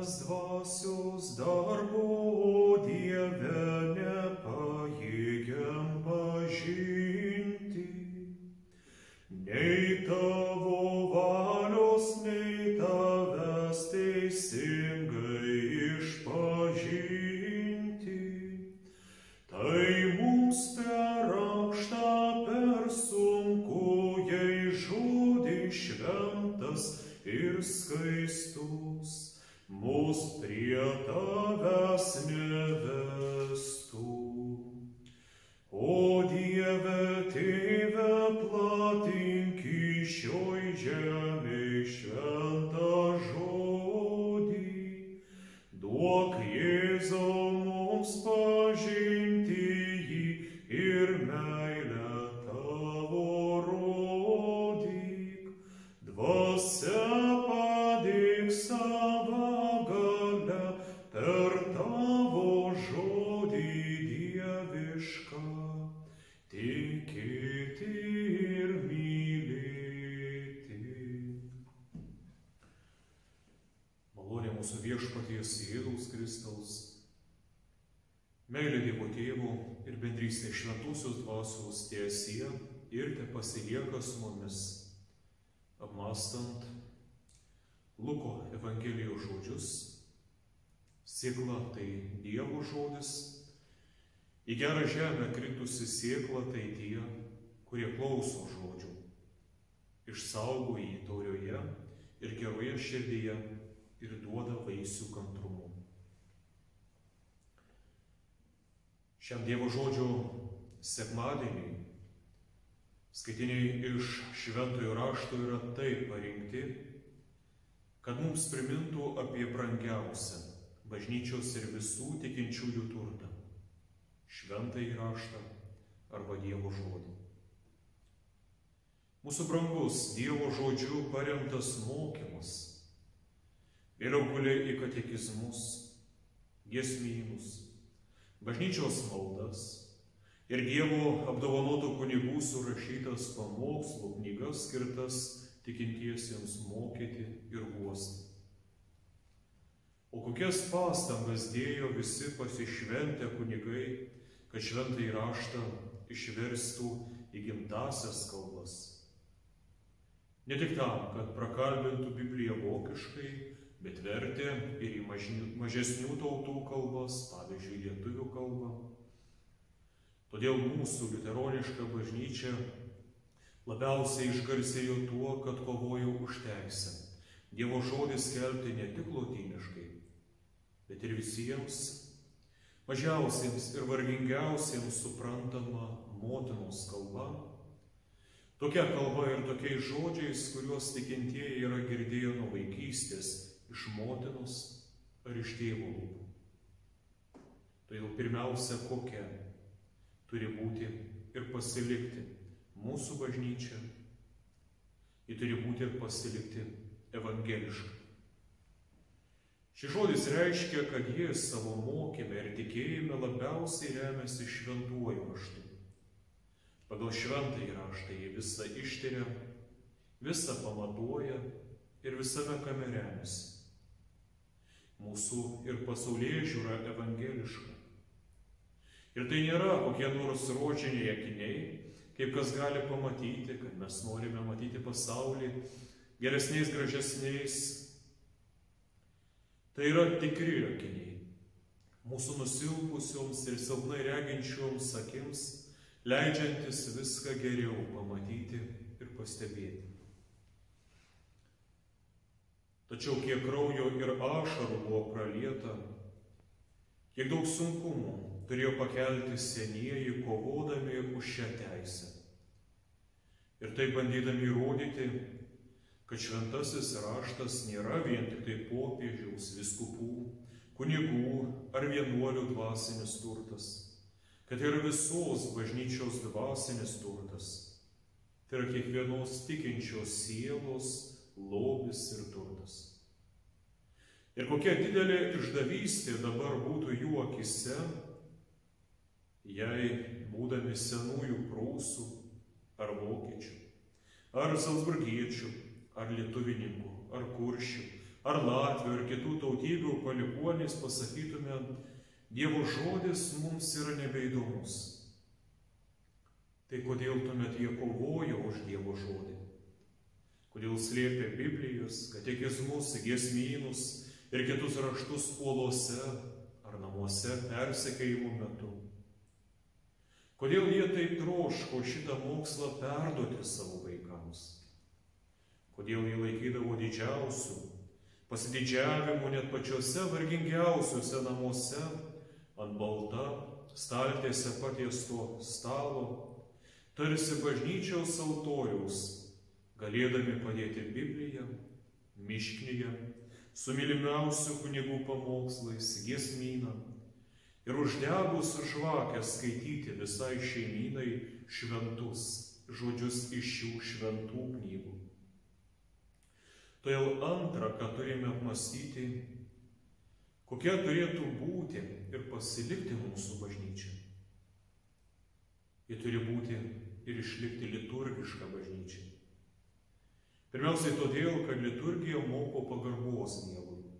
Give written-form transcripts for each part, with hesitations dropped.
dvasios darbo, Dieve, nepajėgiam pažinti, nei tavo valios, nei tavęs teisingai išpažinti. Tai mums per aukštą, per sunku, jei žodis šventas ir skaistus mus prie tavęs nevestų. O Dieve, Tėve, platink į šioj žemėj šventą žodį, duok Jėzau mums pažinti jį ir meilę tavo rodyk. Dvasia padėk savo galę per tavo žodį dievišką, tikėti ir mylėti. Malonė mūsų viešpaties Jėzaus Kristaus, meilė Dievo Tėvo ir bendrystė šventosios dvasios tiesie ir tepasilieka su mumis, apmąstant Luko Evangelijos žodžius. Sėkla tai Dievo žodis, į gerą žemę kritusi sėkla tai tie, kurie klauso žodžių, išsaugo jį taurioje ir geroje širdyje ir duoda vaisių kantrumu. Šiam Dievo žodžio sekmadieniui skaitiniai iš šventojo rašto yra taip parinkti, kad mums primintų apie brangiausią bažnyčios ir visų tikinčiųjų turtą – šventąjį raštą arba Dievo žodį. Mūsų brangus Dievo žodžiu paremtas mokymas vėliau gulė į katekizmus, giesmynus, bažnyčios maldas ir Dievo apdovanotų kunigų surašytas pamokslų knygas skirtas tikintiesiems mokyti ir guosti. O kokias pastangas dėjo visi pasišventę kunigai, kad šventąjį raštą išverstų į gimtąsias kalbas. Ne tik tam, kad prakalbintų Bibliją vokiškai, bet vertė ir į mažesnių tautų kalbas, pavyzdžiui, lietuvių kalbą. Todėl mūsų liuteroniška bažnyčia labiausiai išgarsėjo tuo, kad kovojo už teisę Dievo žodį skelbti ne tik lotyniškai, bet ir visiems mažiausiems ir vargingiausiems suprantama motinos kalba, tokia kalba ir tokiais žodžiais, kuriuos tikintieji yra girdėję nuo vaikystės iš motinos ar iš tėvo lūpų. Todėl pirmiausia, kokia turi būti ir pasilikti mūsų bažnyčia, ji turi būti ir pasilikti evangeliška. Šis žodis reiškia, kad jis savo mokyme ir tikėjime labiausiai remiasi šventuoju raštu. Pagal šventąjį raštą jį visą ištiria, visą pamatuoja ir visame kame remiasi. Mūsų ir pasaulėžiūra evangeliška. Ir tai nėra kokie nors rožiniai akiniai, kaip kas gali pamatyti, kad mes norime matyti pasaulį geresniais, gražesniais. Tai yra tikri akiniai, mūsų nusilpusioms ir silpnai reginčioms akims, leidžiantis viską geriau pamatyti ir pastebėti. Tačiau kiek kraujo ir ašarų buvo pralieta, kiek daug sunkumų turėjo pakelti senieji, kovodami už šią teisę. Ir taip bandydami įrodyti, kad šventasis raštas nėra vien tik tai popiežiaus, vyskupų, kunigų ar vienuolių dvasinis turtas, kad tai yra visos bažnyčios dvasinis turtas. Tai yra kiekvienos tikinčios sielos lobis ir turtas. Ir kokia didelė išdavystė dabar būtų jų akise, jei būdami senųjų prūsų ar vokiečių, ar salzburgiečių, ar lietuvininkų, ar kuršių, ar latvių, ar kitų tautybių palikuonys pasakytume, Dievo žodis mums yra nebeįdomus. Tai kodėl tuomet jie kovojo už Dievo žodį? Kodėl slėpė Biblijas, katekizmus, giesmynus ir kitus raštus uolose ar namuose persekiojimo metu? Kodėl jie taip troško šitą mokslą perduoti savo vaikams? Kodėl jie laikydavo didžiausių pasididžiavimų net pačiuose vargingiausiuose namuose ant balta staltiese patiesto stalo, tarsi bažnyčios altoriaus, galėdami padėti Bibliją, mišknyje, su mylimiausių kunigų pamokslais, giesmyną ir uždegus žvakę skaityti visai šeimynai šventus žodžius iš šių šventų knygų. Todėl antra, ką turime apmąstyti, kokia turėtų būti ir pasilikti mūsų bažnyčia. Ji turi būti ir išlikti liturgišką bažnyčią. Pirmiausiai todėl, kad liturgija moko pagarbos Dievui.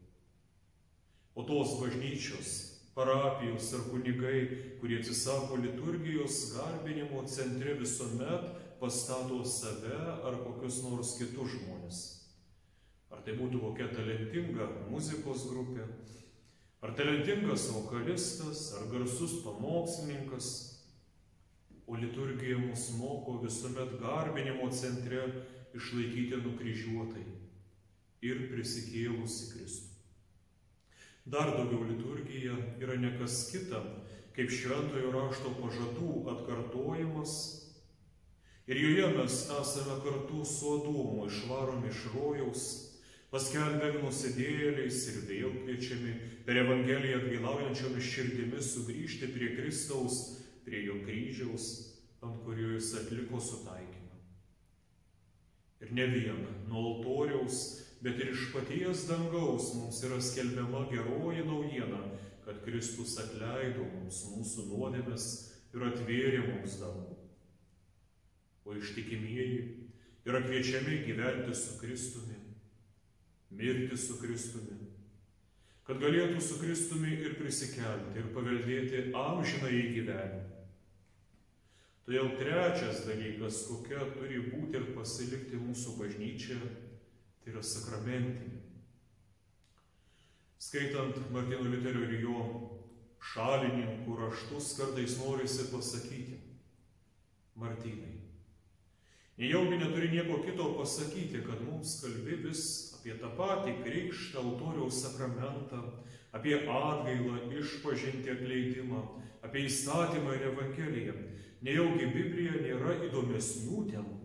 O tos bažnyčios, parapijos ar kunigai, kurie atsisako liturgijos garbinimo centre, visuomet pastato save ar kokius nors kitus žmonės. Ar tai būtų kokia talentinga muzikos grupė, ar talentingas vokalistas, ar garsus pamokslininkas. O liturgija mus moko visuomet garbinimo centre išlaikyti nukryžiuotai ir prisikėlusi Kristų. Dar daugiau liturgija yra ne kas kita, kaip šventojo rašto pažadų atkartojimas. Ir joje mes esame kartu su Adomu išvaromi iš rojaus, paskelbiami nusidėjėliais ir vėl kviečiami per Evangeliją atgailaujančiomis širdimis sugrįžti prie Kristaus, prie jo kryžiaus, ant kurio jis atliko sutaikymą. Ir ne vien nuo altoriaus, bet ir iš paties dangaus mums yra skelbiama geroji naujiena, kad Kristus atleido mums mūsų nuodėmes ir atvėrė mums dangų. O ištikimieji yra kviečiami gyventi su Kristumi, mirti su Kristumi, kad galėtų su Kristumi ir prisikelti ir paveldėti amžinąjį gyvenimą. Todėl trečias dalykas, kokia turi būti ir pasilikti mūsų bažnyčia, tai yra sakramentinė. Skaitant Martyno Liuterio ir jo šalininkų raštus, kartais norisi pasakyti: Martynai, nejaugi neturi nieko kito pasakyti, kad mums kalbi vis apie tą patį krikštą, altoriaus sakramentą, apie atgailą, išpažintį, atleidimą, apie įstatymą ir Evangeliją. Nejaugi Biblija nėra įdomesnių temų?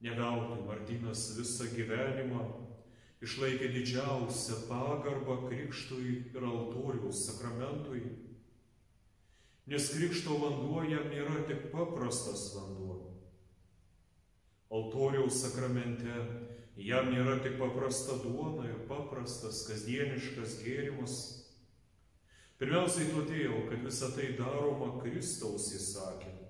Ne veltui Martynas visą gyvenimą išlaikė didžiausią pagarbą krikštui ir altoriaus sakramentui, nes krikšto vanduo jam nėra tik paprastas vanduo. Altoriaus sakramente jam nėra tik paprasta duona ir paprastas kasdieniškas gėrimas. Pirmiausiai todėl, kad visa tai daroma Kristaus įsakymu.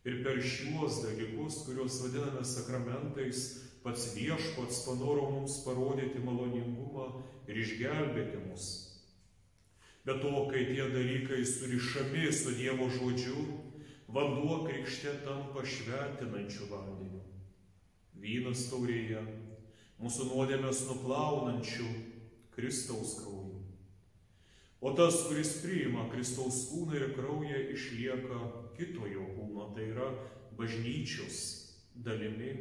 Ir per šiuos dalykus, kuriuos vadiname sakramentais, pats Viešpats panoro mums parodyti maloningumą ir išgelbėti mus. Be to, kai tie dalykai surišami su Dievo žodžiu, vanduo krikšte tampa šventinančiu vandeniu. Vynas taurėje, mūsų nuodėmes nuplaunančiu Kristaus krauju. O tas, kuris priima Kristaus kūną ir kraują, išlieka kitojo kūno, tai yra bažnyčios dalimi,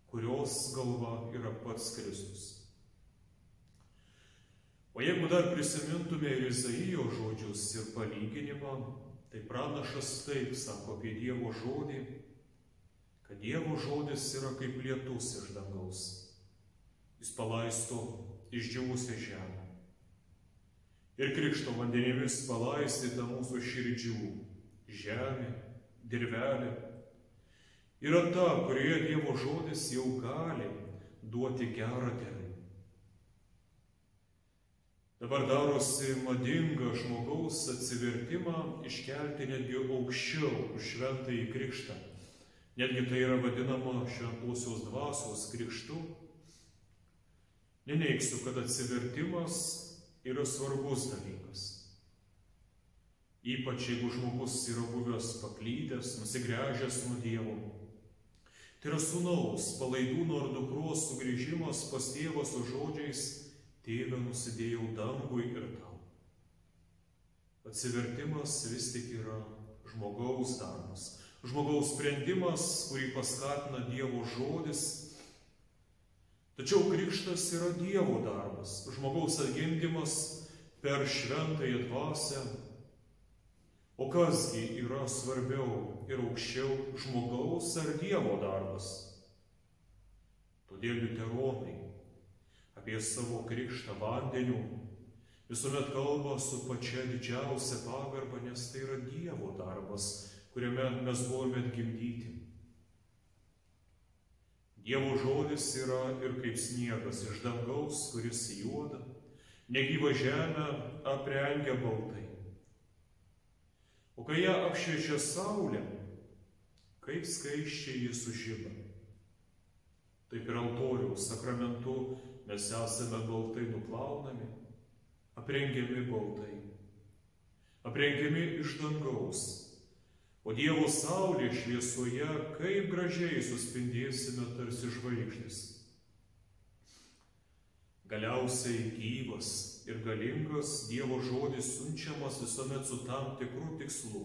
kurios galva yra pats Kristus. O jeigu dar prisimintume ir Izaijo žodžius ir palyginimą, tai pranašas taip sako apie Dievo žodį, kad Dievo žodis yra kaip lietus iš dangaus. Jis palaisto išdžiūvusią žemę. Ir krikšto vandenimis palaistyta mūsų širdžių žemė, dirvelė, yra ta, kurioje Dievo žodis jau gali duoti gerą derlių. Dabar darosi madinga žmogaus atsivertimą iškelti netgi aukščiau už šventąjį krikštą, Netgi tai yra vadinama šventosios dvasios krikštu. Neneigsiu, kad atsivertimas yra svarbus dalykas. Ypač jeigu žmogus yra buvęs paklydęs, nusigręžęs nuo Dievo. Tai yra sūnaus, palaidūno ar dukros sugrįžimas pas tėvą su žodžiais: tėve, nusidėjau dangui ir tau. Atsivertimas vis tik yra žmogaus darbas. Žmogaus sprendimas, kurį paskatina Dievo žodis. Tačiau krikštas yra Dievo darbas, žmogaus atgimdymas per šventąją dvasią. O kasgi yra svarbiau ir aukščiau, žmogaus ar Dievo darbas? Todėl liuteronai apie savo krikštą vandeniu visuomet kalba su pačia didžiausia pagarba, nes tai yra Dievo darbas, kuriame mes buvome atgimdyti. Dievo žodis yra ir kaip sniegas iš dangaus, kuris juoda, negyvą žemę aprengia baltai. O kai ją apšviečia saulė, kaip skaisčiai ji sužiba. Taip ir altoriaus sakramentu mes esame baltai nuplaunami, aprengiami baltai, aprengiami iš dangaus. O Dievo saulė šviesoje, kaip gražiai suspindėsime tarsi žvaigždės. Galiausiai gyvas ir galingas Dievo žodis siunčiamas visuomet su tam tikru tikslu.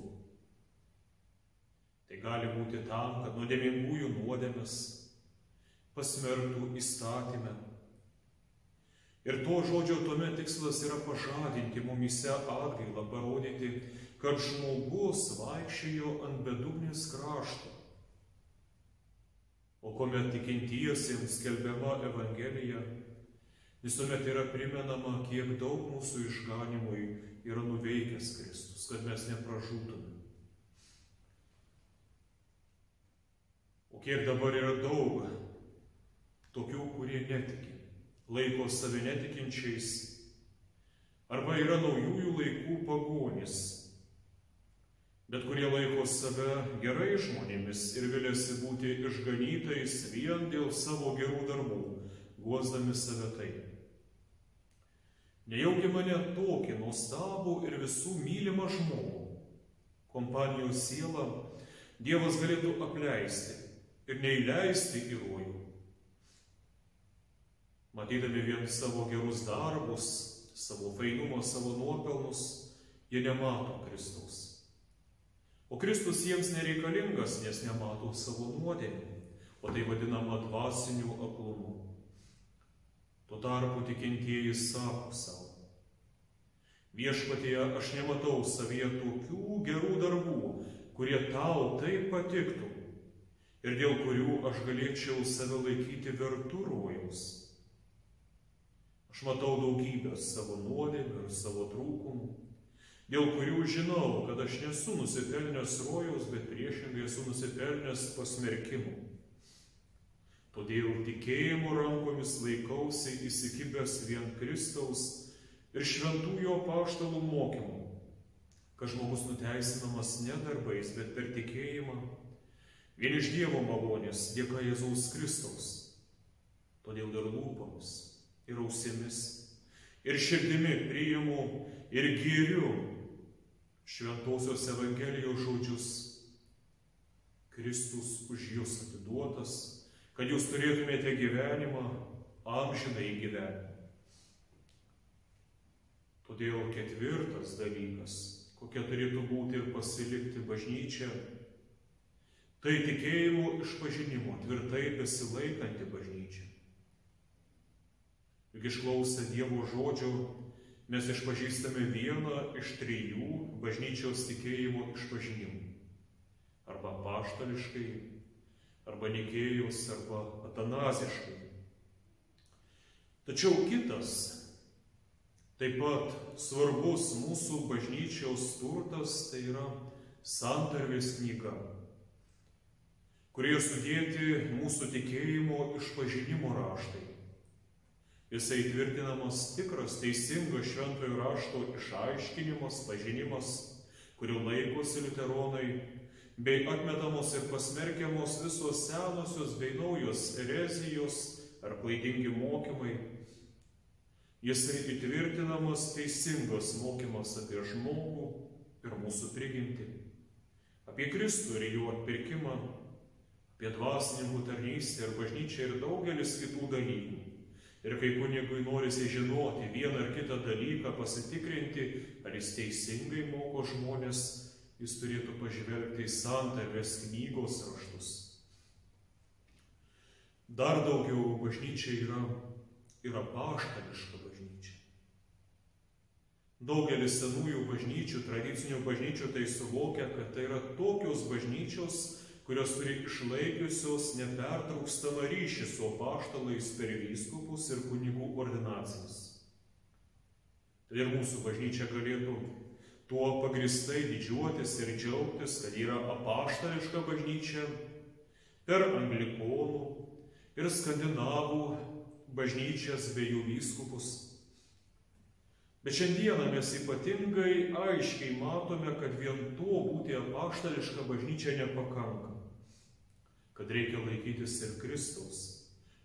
Tai gali būti tam, kad nuodėmingųjų nuodėmes pasmerktų įstatyme. Ir to žodžio tuomet tikslas yra pažadinti mumyse atgailą, parodyti, kad žmogus vaikščiojo ant bedugnės krašto. O kuomet tikintiesiems skelbiama Evangelija, visuomet yra primenama, kiek daug mūsų išganimui yra nuveikęs Kristus, kad mes nepražūtume. O kiek dabar yra daug tokių, kurie netiki, laiko save netikinčiais, arba yra naujųjų laikų pagonys, bet kurie laiko save gerai žmonėmis ir viliasi būti išganytais vien dėl savo gerų darbų, guosdami save taip. Nejaugi mane tokį nuostabų ir visų mylimą žmogų, kompanijos sielą, Dievas galėtų apleisti ir neįleisti į rojų. Matydami vien savo gerus darbus, savo fainumą, savo nuopelnus, jie nemato Kristaus. O Kristus jiems nereikalingas, nes nemato savo nuodėmių, o tai vadinama dvasiniu aklumu. Tuo tarpu tikintieji sako savo: Viešpatie, aš nematau savyje tokių gerų darbų, kurie tau taip patiktų ir dėl kurių aš galėčiau save laikyti vertu rojaus. Aš matau daugybę savo nuodėmių ir savo trūkumų, dėl kurių žinau, kad aš nesu nusipelnęs rojaus, bet priešingai esu nusipelnęs pasmerkimų. Todėl tikėjimo rankomis laikausi įsikibęs vien Kristaus ir šventųjų apaštalų mokymų, kad žmogus nuteisinamas ne darbais, bet per tikėjimą, vien iš Dievo malonės, dėka Jėzaus Kristaus. Todėl ir lūpomis, ir ausimis, ir širdimi priimu ir giriu šventosios Evangelijos žodžius: Kristus už jūs atiduotas, kad jūs turėtumėte gyvenimą, amžinąjį gyvenimą. Todėl ketvirtas dalykas, kokia turėtų būti ir pasilikti bažnyčia, tai tikėjimo išpažinimo, tvirtai besilaikanti bažnyčia. Juk išklausę Dievo žodžio, mes išpažįstame vieną iš trijų bažnyčios tikėjimo išpažinimų. Arba apaštališkai, arba Nikėjos, arba atanaziškai. Tačiau kitas, taip pat svarbus mūsų bažnyčios turtas, tai yra santarvės knyga, kurioje sudėti mūsų tikėjimo išpažinimo raštai. Jisai tvirtinamas tikras, teisingas šventojo rašto išaiškinimas, pažinimas, kurio laikosi liuteronai, bei atmetamos ir pasmerkiamos visos senosios bei naujos erezijos ar klaidingi mokymai. Jisai įtvirtinamas teisingas mokymas apie žmogų ir mūsų prigimtį, apie Kristų ir jo atpirkimą, apie dvasininkų tarnystę ir bažnyčią ir daugelis kitų dalykų. Ir kai kunigui norisi žinoti vieną ar kitą dalyką, pasitikrinti, ar jis teisingai moko žmonės, jis turėtų pažvelgti į santarvės knygos raštus. Dar daugiau bažnyčia yra apaštališka bažnyčia. Daugelis senųjų bažnyčių, tradicinių bažnyčių tai suvokia, kad tai yra tokios bažnyčios, kurios turi išlaikiusios nepertraukstamą ryšį su apaštalais per vyskupus ir kunigų ordinacijas. Tai ir mūsų bažnyčia galėtų tuo pagristai didžiuotis ir džiaugtis, kad yra apaštališka bažnyčia per anglikonų ir skandinavų bažnyčias bei jų vyskupus. Bet šiandieną mes ypatingai aiškiai matome, kad vien to būti apaštališka bažnyčia nepakanka, kad reikia laikytis ir Kristaus,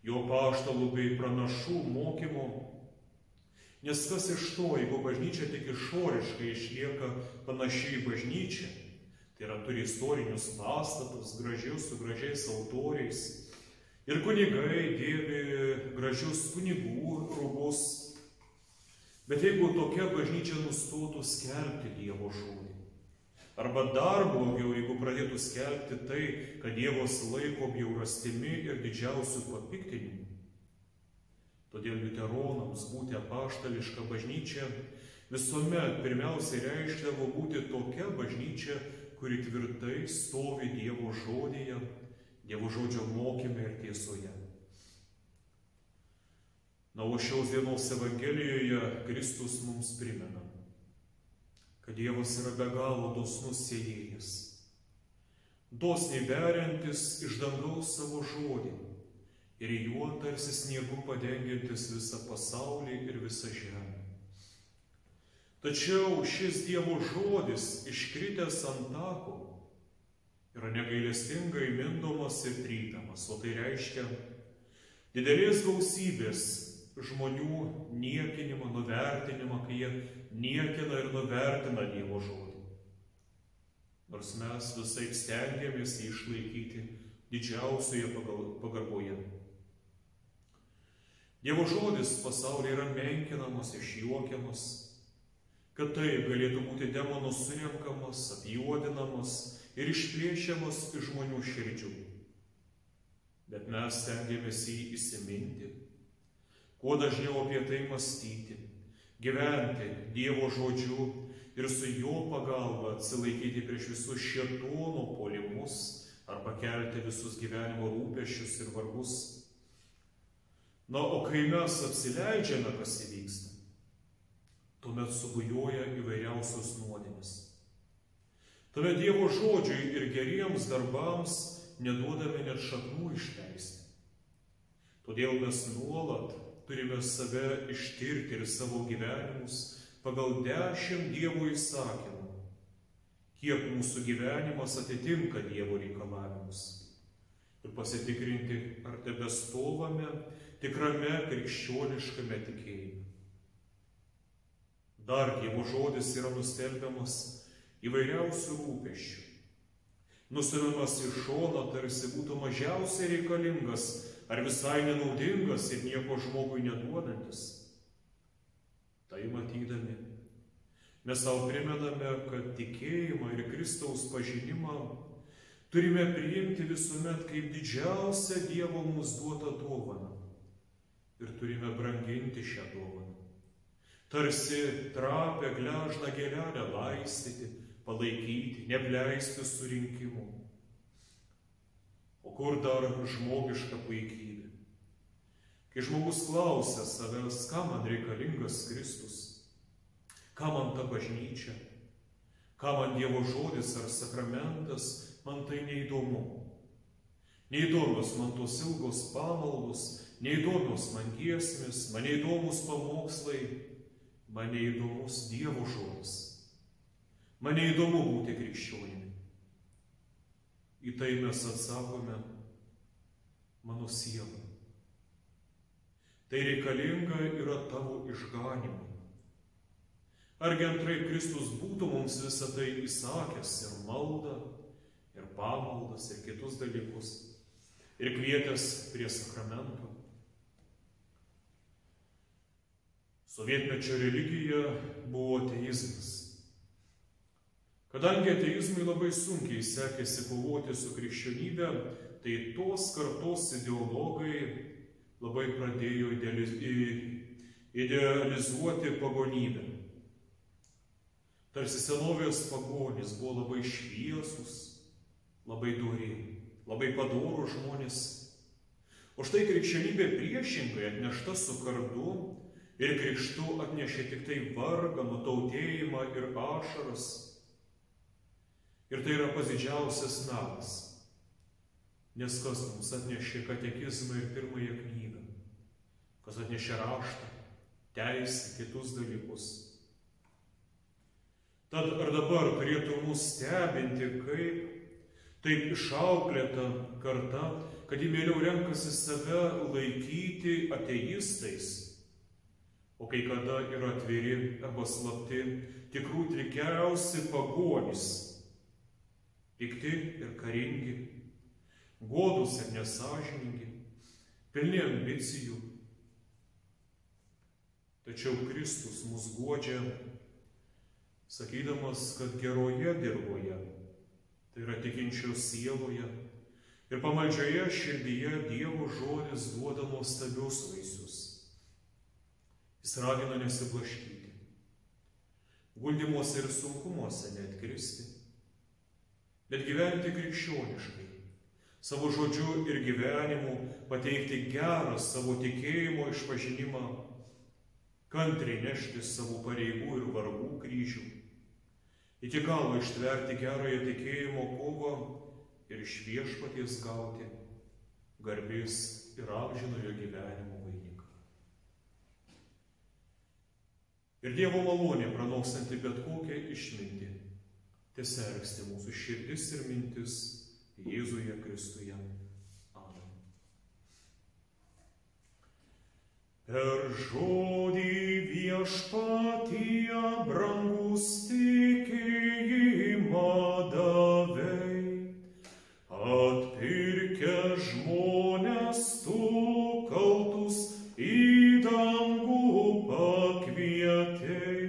jo apaštalų bei pranašų mokymo. Nes kas iš to, jeigu bažnyčia tik išoriškai išlieka panašiai bažnyčia, tai yra turi istorinius pastatus, gražius su gražiais altoriais, ir kunigai dėvi gražius kunigų rūbus. Bet jeigu tokia bažnyčia nustotų skelbti Dievo žodį, arba dar blogiau, jeigu pradėtų skelbti tai, kad Dievas laiko bjaurastimi ir didžiausių papiktinimų, todėl liuteronams būti apaštališka bažnyčia visuomet pirmiausiai reikšdavo būti tokia bažnyčia, kuri tvirtai stovi Dievo žodyje, Dievo žodžio mokyme ir tiesoje. Na, o šios dienos Evangelijoje Kristus mums primena, kad Dievas yra be galo dosnus sėjėjas, dosniai beriantis iš dangaus savo žodį ir juo tarsi sniegu padengiantis visą pasaulį ir visą žemę. Tačiau šis Dievo žodis, iškritęs ant tako, yra negailestingai mindomas ir trypiamas, o tai reiškia didelės gausybės žmonių niekinimą, nuvertinimą, kai jie niekina ir nuvertina Dievo žodį. Nors mes visai stengiamės jį išlaikyti didžiausioje pagarboje. Dievo žodis pasaulyje yra menkinamas, išjuokiamas, kad taip galėtų būti demonų surenkamas, apjuodinamas ir išplėšiamas iš žmonių širdžių. Bet mes stengiamės jį įsiminti, kuo dažniau apie tai mąstyti, gyventi Dievo žodžiu ir su jo pagalba atsilaikyti prieš visus šėtono puolimus arba kelti visus gyvenimo rūpesčius ir vargus. Na, o kai mes apsileidžiame, kas įvyksta, tuomet subujoja įvairiausios nuodėmės. Tuomet Dievo žodžiui ir geriems darbams neduodame net šaknų išleisti. Todėl mes nuolat turime save ištirti ir savo gyvenimus pagal 10 Dievo įsakymų, kiek mūsų gyvenimas atitinka Dievo reikalavimus, ir pasitikrinti, ar tebestovame tikrame krikščioniškame tikėjime. Dar Dievo žodis yra nustelbiamas įvairiausių rūpesčių, nustumiamas į šoną, tarsi būtų mažiausiai reikalingas ar visai nenaudingas ir nieko žmogui neduodantis. Tai matydami, mes savo primename, kad tikėjimą ir Kristaus pažinimą turime priimti visuomet kaip didžiausią Dievo mums duotą dovaną ir turime branginti šią dovaną. Tarsi trapę gležną gėlelę laistyti, palaikyti, neapleisti surinkimų. O kur dar žmogiška puikybė? Kai žmogus klausia savęs, kam man reikalingas Kristus, kam man ta bažnyčia, kam man Dievo žodis ar sakramentas, man tai neįdomu. Neįdomios man tos ilgos pamaldos, neįdomios man giesmės, man neįdomus pamokslai, man neįdomus Dievo žodis. Man neįdomu būti krikščionimi. Į tai mes atsakome: mano siela. Tai reikalinga yra tavo išganimui. Argi antraip Kristus būtų mums visą tai įsakęs ir maldą, ir pamaldas, ir kitus dalykus, ir kvietęs prie sakramentų. Sovietmečio religija buvo ateizmas. Kadangi ateizmui labai sunkiai sekėsi kovoti su krikščionybė, tai tos kartos ideologai labai pradėjo idealizuoti pagonybę. Tarsi senovės pagonys buvo labai šviesus, labai dori, labai padorūs žmonės. O štai krikščionybė priešingai atnešta su kardu ir krikštu atnešė tik tai vargą, nutautėjimą ir ašaras. Ir tai yra pats didžiausias melas, nes kas mums atnešė katekizmą ir pirmąją knygą, kas atnešė raštą, teisę, kitus dalykus. Tad ar dabar turėtų mus stebinti, kaip taip išauklėta karta, kad ji mieliau renkasi save laikyti ateistais, o kai kada yra atviri arba slapti, tikrų tikriausi pagonys, pikti ir karingi, godūs ir nesąžiningi, pilni ambicijų. Tačiau Kristus mus guodžia, sakydamas, kad geroje dirvoje, tai yra tikinčio sieloje, ir pamaldžioje širdyje Dievo žodis duoda nuostabius vaisius. Jis ragina nesiblaškyti, gundymuose ir sunkumuose neatkristi, bet gyventi krikščioniškai, savo žodžiu ir gyvenimu pateikti gerą savo tikėjimo išpažinimą, kantriai nešti savo pareigų ir vargų kryžių, iki galo ištverti gerąją tikėjimo kovą ir iš viešpaties gauti garbės ir amžinojo gyvenimo vainiką. Ir Dievo malonė, pranokstanti bet kokią išmintį, tesergsti mūsų širdis ir mintis Jėzuje Kristuje. Amen. Per žodį viešpatie brangus tikėjimą davei, atpirkę žmones tu kaltus į dangų pakvietei,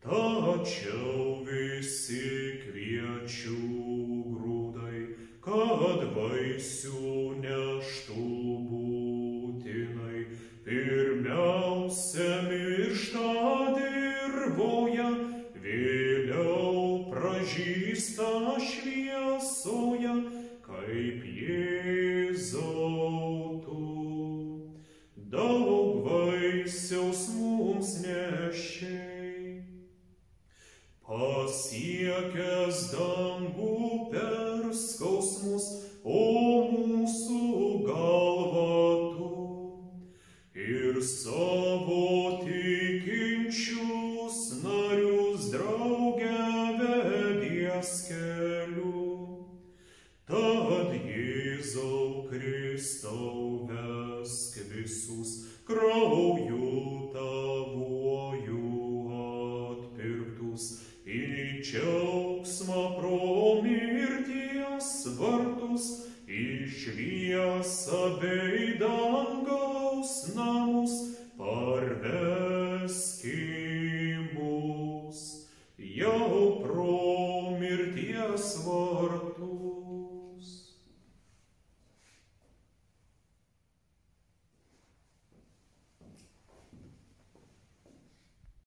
tačiau visi kviečių grūdai, kad vaisių neštų būtinai, pirmiausia miršta dirvoje, vėliau pražysta šviesoje, kaip Jėzau tu. Daug vaisiaus mums nešei, pasiekęs dangų per skausmus, o mūsų galva tu, ir savo tikinčius narius drauge vedies keliu. Tad Jėzau Kristau vesk visus krauju tavuoju atpirktus į džiaugsmą pro mirties vartus, į šviesą bei dangaus namus parvesk